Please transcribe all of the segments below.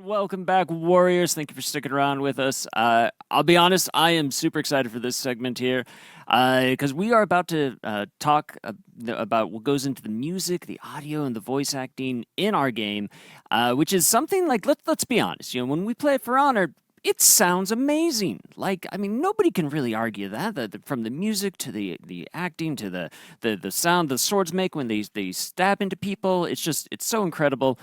Welcome back, Warriors. Thank you for sticking around with us. I'll be honest, I am super excited for this segment here because we are about to talk about what goes into the music, the audio, and the voice acting in our game, which is something like, let's be honest, when we play For Honor, it sounds amazing. Like, I mean, nobody can really argue that. From the music to the acting to the sound the swords make when they stab into people, it's so incredible.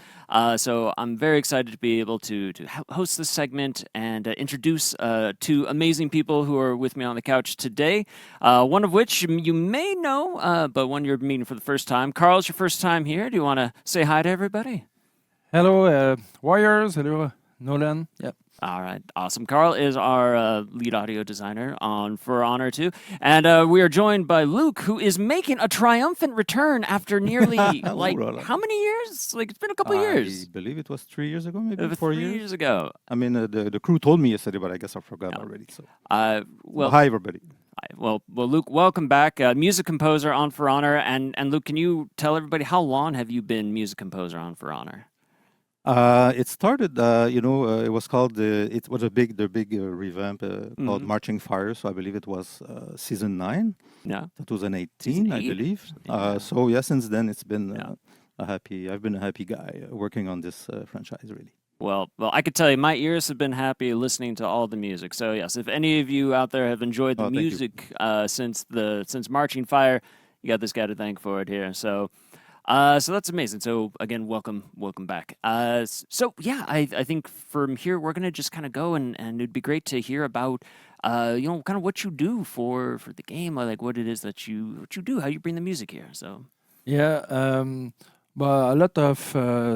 So I'm very excited to be able to host this segment and introduce two amazing people who are with me on the couch today. One of which you may know, but one you're meeting for the first time. Carl, it's your first time here. Do you want to say hi to everybody? Hello, Warriors. Hello, Nolan. Yep. All right, awesome. Carl is our lead audio designer on For Honor 2. And we are joined by Luc, who is making a triumphant return after nearly, how many years? Like, it's been a couple years. I believe it was 3 years ago, maybe 4 3 years. years ago. I mean, the crew told me yesterday, but I guess I forgot already. So, Well, hi, everybody. Well, Luc, welcome back. Music composer on For Honor. And Luc, can you tell everybody how long have you been music composer on For Honor? It started, it was called, it was the big revamp called Marching Fire. So I believe it was season 9, Yeah. 2018, I believe. Yeah. So yeah, since then it's been I've been a happy guy working on this franchise, really. Well, I could tell you, my ears have been happy listening to all the music. So yes, if any of you out there have enjoyed the music since Marching Fire, you got this guy to thank for it here. So that's amazing. So again, welcome back. So yeah, I think from here we're gonna just kind of go and it'd be great to hear about kind of what you do for the game, or like what it is that you do, how you bring the music here. So Yeah, but a lot of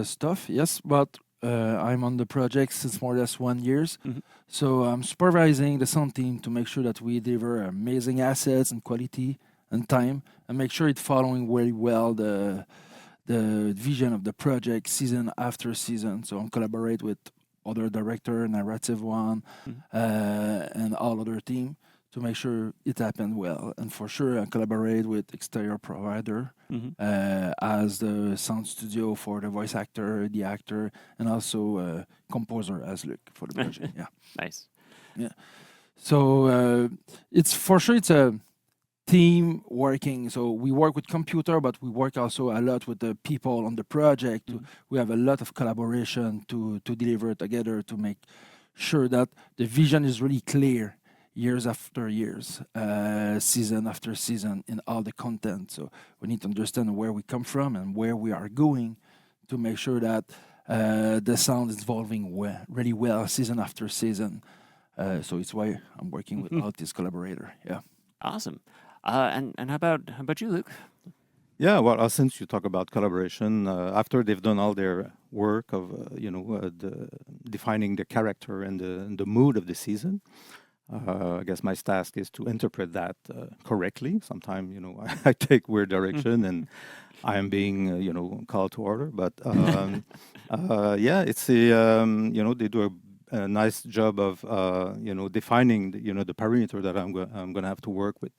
stuff, yes, but I'm on the project since more or less 1 year. Mhm. So I'm supervising the sound team to make sure that we deliver amazing assets and quality and time, and make sure it's following very well the vision of the project season after season. So I'm collaborate with other director, narrative one, and all other team to make sure it happened well. And for sure, I collaborate with exterior provider as the sound studio for the voice actor, the actor, and also composer as Luc for the project. Yeah, nice. Yeah. So it's a team working. So we work with computer, but we work also a lot with the people on the project. We have a lot of collaboration to deliver together to make sure that the vision is really clear years after years, season after season in all the content. So we need to understand where we come from and where we are going to make sure that the sound is evolving really well season after season. So it's why I'm working with all these collaborators. Yeah. Awesome. And how about you, Luc? Yeah, well, since you talk about collaboration, after they've done all their work of defining the character and the mood of the season, I guess my task is to interpret that correctly. Sometimes, I take weird direction and I am being, called to order. But yeah, it's they do a nice job of defining the parameter that I'm going to have to work with.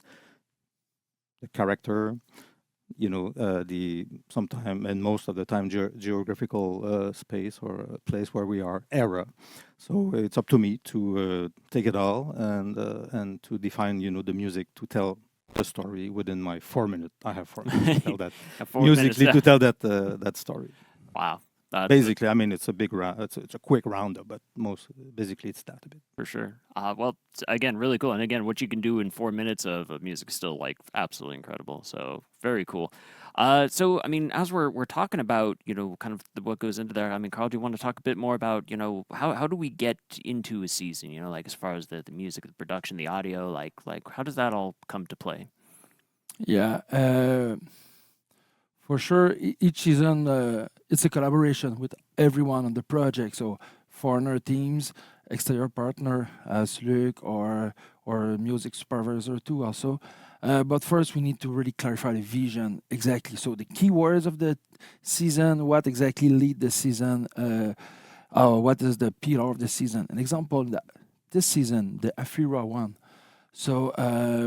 The character, the sometime and most of the time geographical space or place where we are, era. So it's up to me to take it all and to define the music to tell the story within my 4 minutes. I have 4 minutes to tell that musically to tell that story. Wow. Basically, I mean, it's a big round. It's a quick roundup, but basically it's that a bit. For sure. Well, again, really cool. And again, what you can do in 4 minutes of music is still like absolutely incredible. So very cool. So I mean, as we're talking about kind of what goes into there. I mean, Carl, do you want to talk a bit more about how do we get into a season? Like as far as the music, the production, the audio, like how does that all come to play? Yeah. For sure, each season it's a collaboration with everyone on the project. So foreigner teams, exterior partner as Luc or music supervisor too also. But first we need to really clarify the vision exactly. So the keywords of the season, what exactly lead the season, what is the pillar of the season. An example, this season, the Afira one. So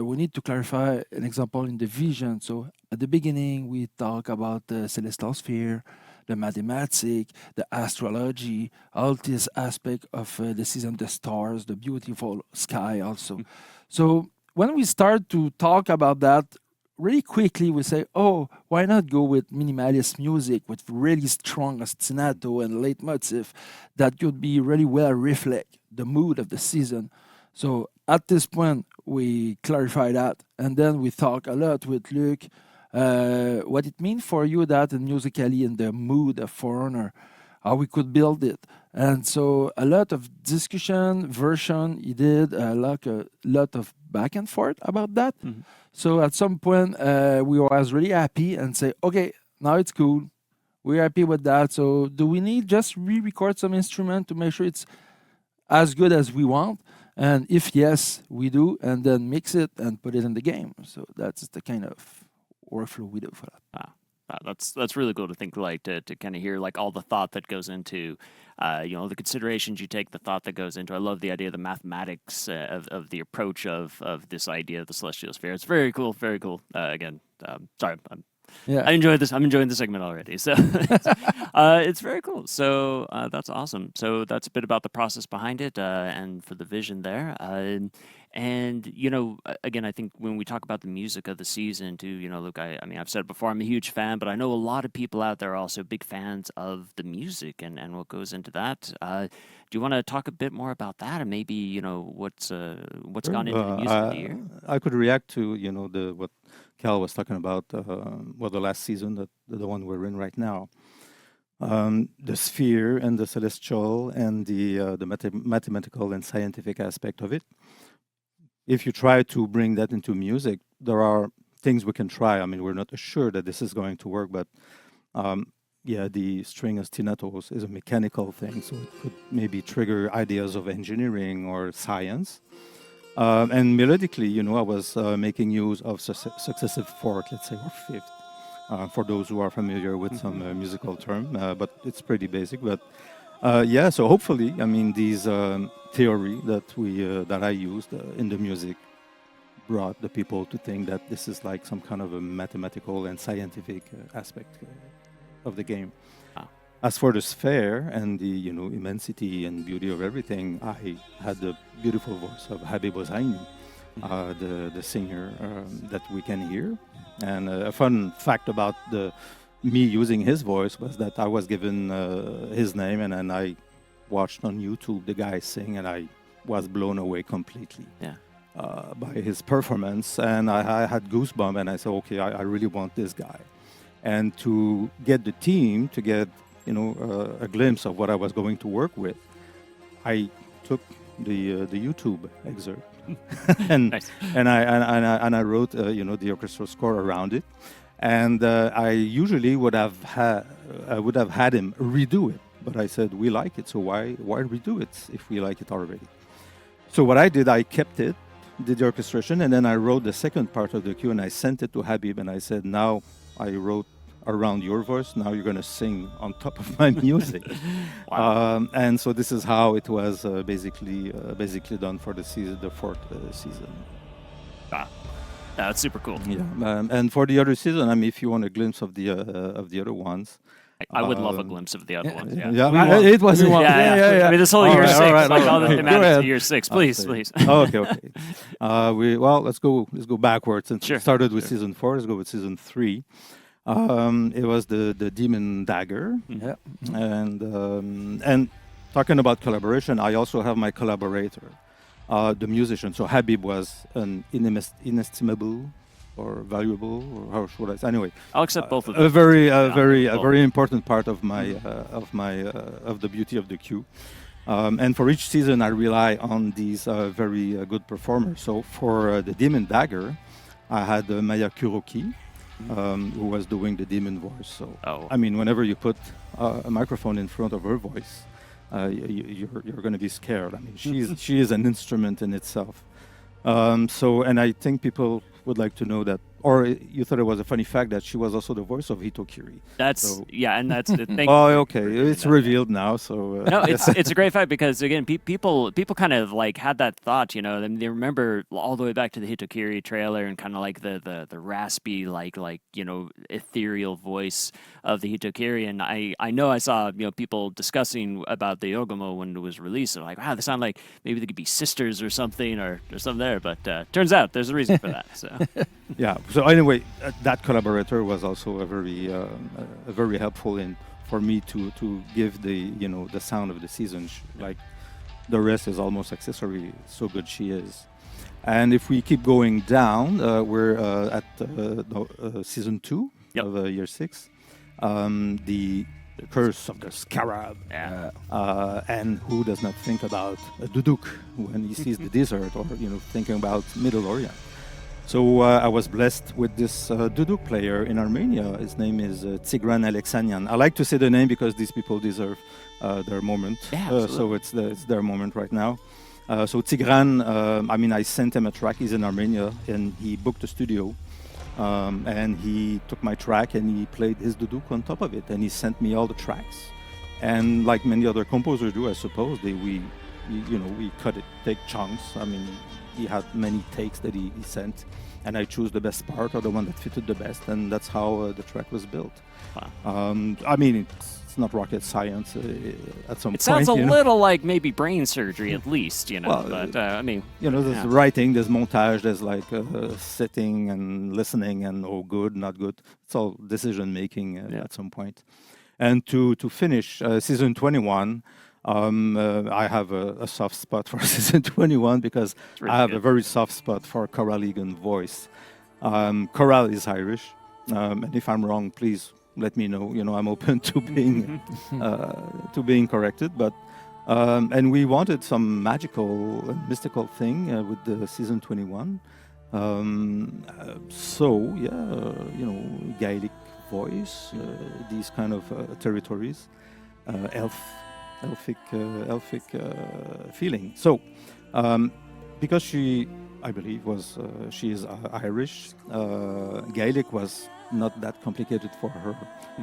we need to clarify an example in the vision. So at the beginning, we talk about the celestial sphere, the mathematics, the astrology, all this aspect of the season, the stars, the beautiful sky also. So when we start to talk about that, really quickly we say, oh, why not go with minimalist music with really strong ostinato and leitmotif that could be really well reflect the mood of the season. So at this point, we clarify that, and then we talk a lot with Luc, what it means for you that musically in the mood of For Honor, how we could build it. And so a lot of discussion, version, he did a lot of back and forth about that. Mhm. So at some point, we was really happy and say, okay, now it's cool. We're happy with that. So do we need just re-record some instrument to make sure it's as good as we want? And if yes, we do, and then mix it and put it in the game. So that's the kind of workflow we do for that. That's really cool to think like to kind of hear like all the thought that goes into the considerations you take, the thought that goes into. I love the idea of the mathematics of the approach of this idea of the celestial sphere. It's very cool, very cool. Again, sorry, Yeah. I enjoyed this. I'm enjoying the segment already. So it's very cool. So that's awesome. So that's a bit about the process behind it and for the vision there. And again, I think when we talk about the music of the season too, Luc, I mean, I've said it before, I'm a huge fan, but I know a lot of people out there are also big fans of the music and what goes into that. Do you want to talk a bit more about that, and maybe what's gone into the music of the year? I could react to what Cal was talking about. The last season, the one we're in right now, the sphere and the celestial and the mathematical and scientific aspect of it. If you try to bring that into music, there are things we can try. I mean, we're not sure that this is going to work, but the string ostinatos is a mechanical thing, so it could maybe trigger ideas of engineering or science. And melodically, I was making use of successive fourth, let's say, or fifth, for those who are familiar with some musical term, but it's pretty basic. But so hopefully, I mean, these theory that I used in the music brought the people to think that this is like some kind of a mathematical and scientific aspect of the game. As for the sphere and the immensity and beauty of everything, I had the beautiful voice of Habib Hosseini, the singer that we can hear. And a fun fact about me using his voice was that I was given his name, and then I watched on YouTube the guy sing, and I was blown away completely by his performance. And I had goosebumps, and I said, okay, I really want this guy. And to get the team to get a glimpse of what I was going to work with, I took the YouTube excerpt and Nice. and I wrote the orchestral score around it, and I usually would have had him redo it, but I said we like it, so why redo it if we like it already? So what I did, I kept it, did the orchestration, and then I wrote the second part of the cue, and I sent it to Habib, and I said, now I wrote around your voice, now you're going to sing on top of my music. Wow. And so this is how it was basically done for the season, the fourth season. That's super cool. Yeah, and for the other season, I mean, if you want a glimpse of the other ones, I would love a glimpse of the other ones. Yeah. It was Yeah. I mean, this whole year right, six, all right, like all all the right. thematics Go ahead. of year six. Please. Oh, okay. Let's go backwards. Since Sure, we started with sure. season 4, let's go with season 3. It was the Demon Dagger, Yeah. and talking about collaboration, I also have my collaborator, the musician. So Habib was an inestimable or valuable, or how should I say? Anyway, I'll accept both of them. a very both. important part of the beauty of the queue. And for each season, I rely on these very good performers. So for the Demon Dagger, I had Maya Kuroki, who was doing the demon voice. So I mean, whenever you put a microphone in front of her voice, you're going to be scared. I mean, she is an instrument in itself. And I think people would like to know that or you thought it was a funny fact that she was also the voice of Hitokiri. That's So- yeah, and that's Oh, okay. It's revealed now. So no, it's a great fact because again, people kind of like had that thought, you know, they remember all the way back to the Hitokiri trailer and kind of like the raspy like you know ethereal voice of the Hitokiri, and I know I saw you know people discussing about the Yogomo when it was released. They're like, wow, they sound like maybe they could be sisters or something or something there, but turns out there's a reason for that. So yeah. So anyway, that collaborator was also a very helpful in for me to give the you know the sound of the season. Like the rest is almost accessory. So good she is. And if we keep going down, we're at season 2 Yep. of year 6. The Curse of the Scarab. yeah. And who does not think about a Duduk when he sees the desert, or you know, thinking about Middle Orient? So I was blessed with this Duduk player in Armenia. His name is Tigran Alexanian. I like to say the name because these people deserve their moment. Yeah, So it's their moment right now. So Tigran, I mean, I sent him a track. He's in Armenia, and he booked a studio. And he took my track and he played his duduk on top of it, and he sent me all the tracks. And like many other composers do, I suppose, we cut it, take chunks. I mean, he had many takes that he sent, and I choose the best part or the one that fitted the best, and that's how the track was built. Wow. I mean, it's not rocket science at some It point. sounds a you know. little like maybe brain surgery at least, you know. Well, but I mean, You know, there's yeah. writing, there's montage, there's like sitting and listening and good, not good. It's all decision making at some point. And to finish season 21, I have a soft spot for season 21 because really I have good. a very soft spot for Karl Egan's voice. Karl is Irish, and if I'm wrong, please let me know. You know, I'm open to being corrected, but. And we wanted some magical and mystical thing with the season 21. So yeah, you know, Gaelic voice, these kind of territories, elfic feeling. So because I believe she is Irish, Gaelic was not that complicated for her,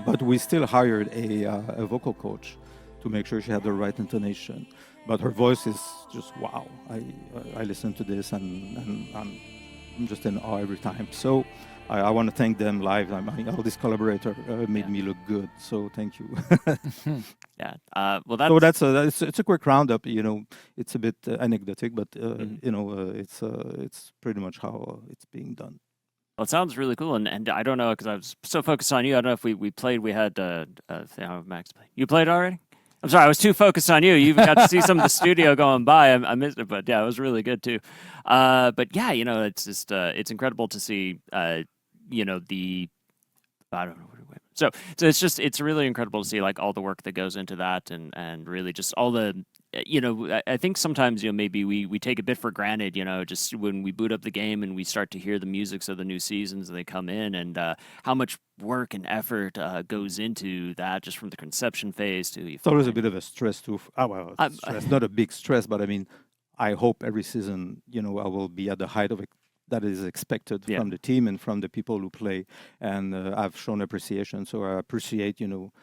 but we still hired a vocal coach to make sure she had the right intonation. But her voice is just wow. I listen to this and I'm just in awe every time. So I want to thank them live. I mean, all these collaborators made me look good. So thank you. Yeah. Well, It's a quick roundup. You know, it's a bit anecdotic, but you know, it's pretty much how it's being done. Well, it sounds really cool, and I don't know because I was so focused on you. I don't know if we played. We had Max play. You played already? I'm sorry, I was too focused on you. You got to see some of the studio going by. I missed it, but yeah, it was really good too. But yeah, you know, it's just it's incredible to see. You know, I don't know. So it's really incredible to see like all the work that goes into that, and really just all the. You know, I think sometimes, you know, maybe we take a bit for granted, you know, just when we boot up the game and we start to hear the musics of the new seasons and they come in, and how much work and effort goes into that just from the conception phase to... It's always a bit of a stress too. Stress, not a big stress, but I mean, I hope every season, you know, I will be at the height of it that is expected from the team and from the people who play. And I've shown appreciation, so I appreciate, you know,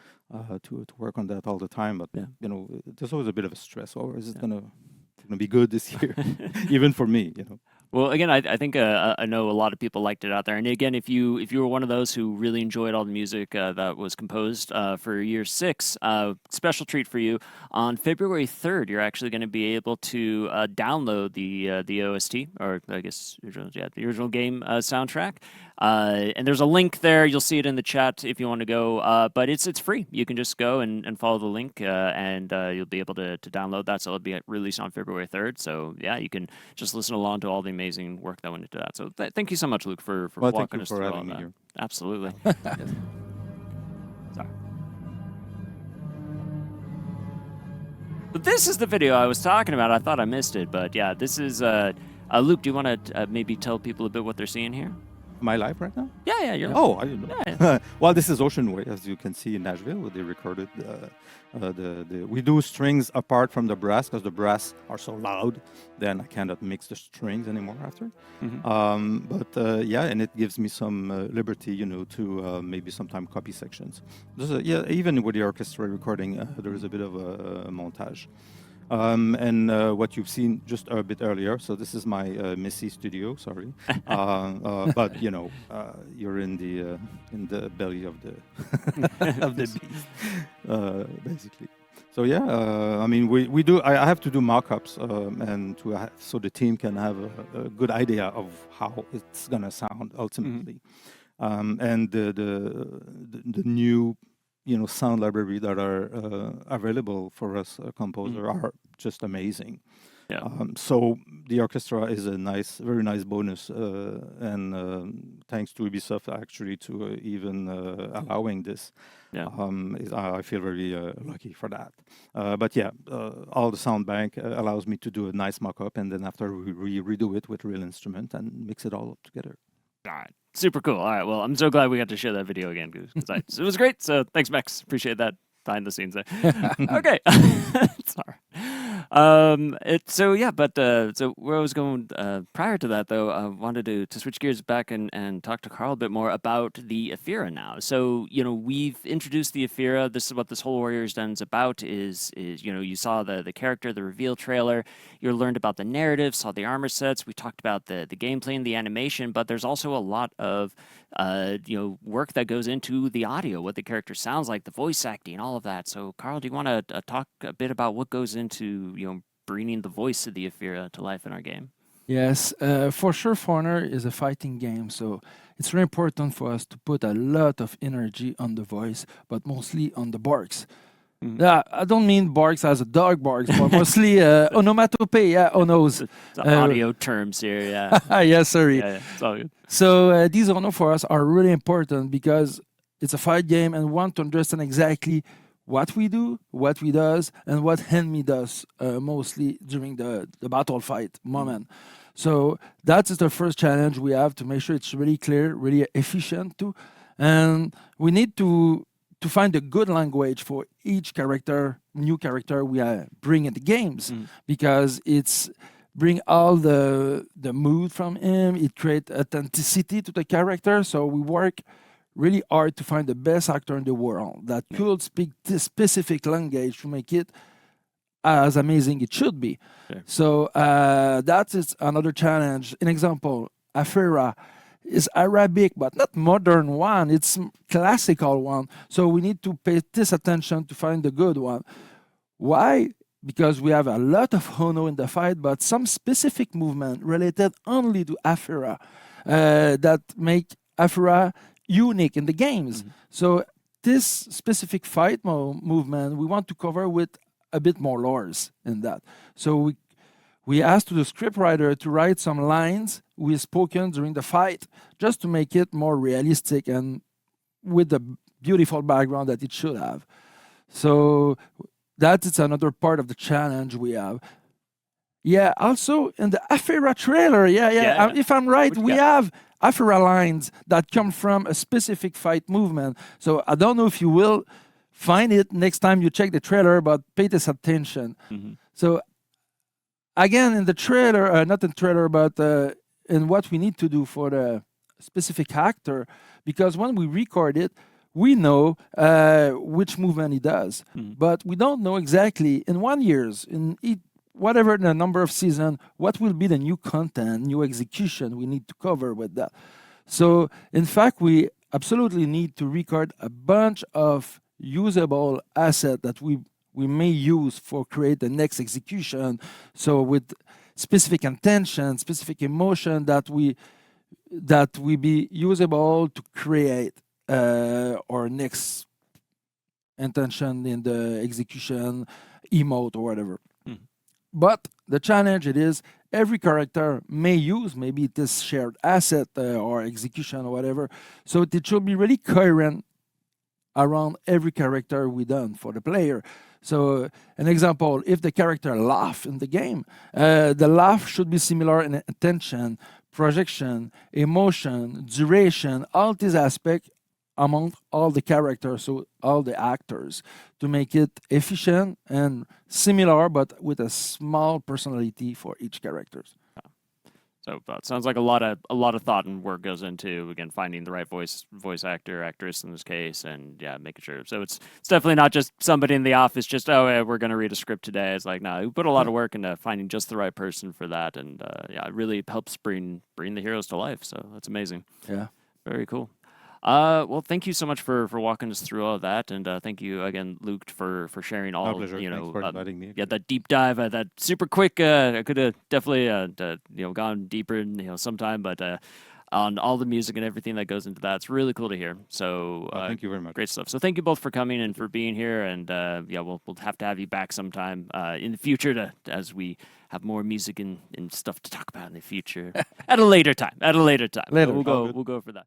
to work on that all the time. But you know, there's always a bit of a stress. Or is it gonna be good this year? Even for me, you know. Well, again, I think I know a lot of people liked it out there. And again, if you were one of those who really enjoyed all the music that was composed for year 6, special treat for you. On February 3rd, you're actually going to be able to download the OST, or I guess the original game soundtrack. And there's a link there. You'll see it in the chat if you want to go. But it's free. You can just go and follow the link, and you'll be able to download that. So it'll be released on February 3rd. So yeah, you can just listen along to all the amazing work that went into that. So thank you so much, Luc, for walking us through all that. Here. Absolutely. Sorry. But this is the video I was talking about. I thought I missed it, but yeah, this is Luc. Do you want to maybe tell people a bit what they're seeing here? Am I live right now? Yeah, you're. Oh, I didn't know. Yeah. Well, this is Ocean Way, as you can see in Nashville. They recorded we do strings apart from the brass because the brass are so loud. Then I cannot mix the strings anymore after. But yeah, and it gives me some liberty, to maybe sometime copy sections. Yeah, even with the orchestra recording, there is a bit of a montage. And what you've seen just a bit earlier. So this is my Missy studio. Sorry, but you're in the belly of the of the beast, basically. So yeah, I mean, we do. I have to do mock-ups, and so the team can have a good idea of how it's gonna sound ultimately, and the new sound library that are available for us composer are just amazing. Yeah. So the orchestra is a very nice bonus, and thanks to Ubisoft actually to even allowing this. Yeah. I feel very lucky for that. But yeah, all the sound bank allows me to do a nice mock-up, and then after we redo it with real instrument and mix it all up together. All right. Super cool. All right. Well, I'm so glad we got to share that video again because it was great. So thanks, Max. Appreciate that behind the scenes there. Okay. Sorry. So yeah, but so where I was going prior to that though, I wanted to switch gears back and talk to Karl a bit more about the Affira now. So we've introduced the Affira. This is what this whole Warriors Den is about. Is you saw the character, the reveal trailer. You learned about the narrative, saw the armor sets. We talked about the gameplay and the animation, but there's also a lot of work that goes into the audio, what the character sounds like, the voice acting, all of that. So Karl, do you want to talk a bit about what goes into bringing the voice of the Affira to life in our game? Yes, for sure, For Honor is a fighting game, so it's very important for us to put a lot of energy on the voice, but mostly on the barks. Yeah, I don't mean barks as a dog barks, but mostly onomatopoeia, onos. The audio terms here, yeah. Yes, sorry. Yeah, it's all good. So these ono for us are really important because it's a fight game and we want to understand exactly what we do, what we does, and what enemy does mostly during the battle fight moment. So that is the first challenge we have to make sure it's really clear, really efficient too. And we need to find a good language for each character, new character we bring in the games, because it's bring all the mood from him. It creates authenticity to the character. So we work really hard to find the best actor in the world that could speak this specific language to make it as amazing it should be. Sure. So that is another challenge. An example, Affira is Arabic, but not modern one. It's classical one. So we need to pay this attention to find the good one. Why? Because we have a lot of Hono in the fight, but some specific movement related only to Affira that make Affira unique in the games. So this specific fight movement, we want to cover with a bit more lores in that. So we asked the scriptwriter to write some lines we spoken during the fight, just to make it more realistic and with the beautiful background that it should have. So that is another part of the challenge we have. Yeah, also in the Affira trailer, if I'm right, we have Affira lines that come from a specific fight movement. So I don't know if you will find it next time you check the trailer, but pay this attention. So again, in the trailer, not in the trailer, but in what we need to do for the specific actor, because when we record it, we know which movement he does, but we don't know exactly in 1 year, whatever the number of season, what will be the new content, new execution we need to cover with that. So in fact, we absolutely need to record a bunch of usable assets that we may use for create the next execution. So with specific intention, specific emotion that we be usable to create our next intention in the execution, emote or whatever. But the challenge it is every character may use maybe this shared asset or execution or whatever. So it should be really coherent around every character we done for the player. So an example, if the character laugh in the game, the laugh should be similar in intention, projection, emotion, duration, all these aspects among all the characters, so all the actors, to make it efficient and similar, but with a small personality for each character. So it sounds like a lot of thought and work goes into, again, finding the right voice actor, actress in this case, and yeah, making sure. So it's definitely not just somebody in the office, just yeah, we're gonna read a script today. It's like, no, we put a lot of work into finding just the right person for that, and yeah, it really helps bring the heroes to life. So that's amazing. Yeah. Very cool. Well, thank you so much for walking us through all of that, and thank you again, Luc, for sharing all. My pleasure. You Thanks know, for inviting me. yeah, that deep dive, that super quick. I could have definitely gone deeper, sometime, but on all the music and everything that goes into that, it's really cool to hear. So Thank you very much. great stuff. So thank you both for coming and for being here, and yeah, we'll have to have you back sometime in the future as we have more music and stuff to talk about in the future at a later time. Later. We'll go for that.